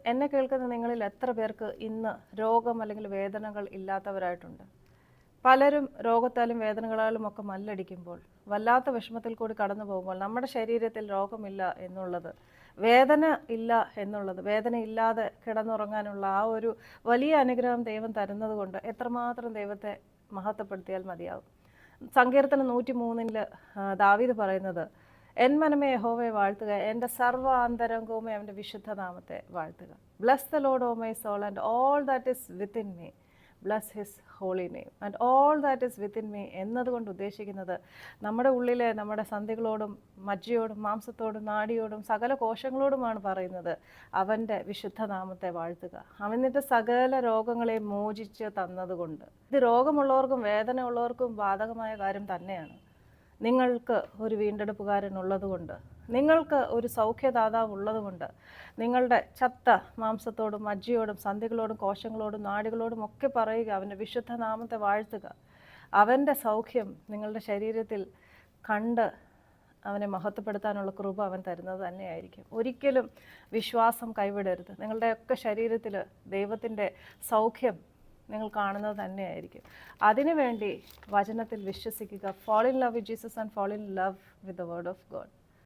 എന്നെ കേൾക്കുന്ന നിങ്ങളിൽ എത്ര പേർക്ക് ഇന്ന് രോഗം അല്ലെങ്കിൽ വേദനകൾ ഇല്ലാത്തവരായിട്ടുണ്ട്? പലരും രോഗത്താലും വേദനകളാലും ഒക്കെ മല്ലടിക്കുമ്പോൾ, വല്ലാത്ത വിഷമത്തിൽ കൂടി കടന്നു പോകുമ്പോൾ നമ്മുടെ ശരീരത്തിൽ രോഗമില്ല എന്നുള്ളത്, വേദന ഇല്ല എന്നുള്ളത്, വേദന ഇല്ലാതെ കിടന്നുറങ്ങാനുള്ള ആ ഒരു വലിയ അനുഗ്രഹം ദൈവം തരുന്നത് കൊണ്ട് എത്രമാത്രം ദൈവത്തെ മഹത്വപ്പെടുത്തിയാൽ മതിയാവും. സങ്കീർത്തനം 103 ദാവീദ് പറയുന്നത്, എൻ മനമേ യഹോവയെ വാഴ്ത്തുക, എൻ്റെ സർവ്വ ആന്തരംഗവുമേ അവൻ്റെ വിശുദ്ധ നാമത്തെ വാഴ്ത്തുക. Bless the Lord O my soul and all that is within me, bless his holy name. And all that is within me എന്നതുകൊണ്ട് ഉദ്ദേശിക്കുന്നത് നമ്മുടെ ഉള്ളിലെ നമ്മുടെ സന്ധികളോടും മജ്ജയോടും മാംസത്തോടും നാഡിയോടും സകല കോശങ്ങളോടുമാണ് പറയുന്നത്, അവൻ്റെ വിശുദ്ധ നാമത്തെ വാഴ്ത്തുക. അവന്നിട്ട് സകല രോഗങ്ങളെ മോചിച്ച് തന്നതുകൊണ്ട്. ഇത് രോഗമുള്ളവർക്കും വേദന ഉള്ളവർക്കും ബാധകമായ കാര്യം തന്നെയാണ്. നിങ്ങൾക്ക് ഒരു വീണ്ടെടുപ്പുകാരൻ ഉള്ളതുകൊണ്ട്, നിങ്ങൾക്ക് ഒരു സൗഖ്യദാതാവ് ഉള്ളതുകൊണ്ട്, നിങ്ങളുടെ ചത്ത മാംസത്തോടും മജ്ജയോടും സന്ധികളോടും കോശങ്ങളോടും നാടികളോടും ഒക്കെ പറയുക, അവൻ്റെ വിശുദ്ധ നാമത്തെ വാഴ്ത്തുക. അവൻ്റെ സൗഖ്യം നിങ്ങളുടെ ശരീരത്തിൽ കണ്ട് അവനെ മഹത്വപ്പെടുത്താനുള്ള കൃപ അവൻ തരുന്നത് തന്നെയായിരിക്കും. ഒരിക്കലും വിശ്വാസം കൈവിടരുത്. നിങ്ങളുടെയൊക്കെ ശരീരത്തിൽ ദൈവത്തിൻ്റെ സൗഖ്യം നിങ്ങൾ കാണുന്നത് തന്നെയായിരിക്കും. അതിനുവേണ്ടി വചനത്തിൽ വിശ്വസിക്കുക. fall in love with Jesus and fall in love with the word of God.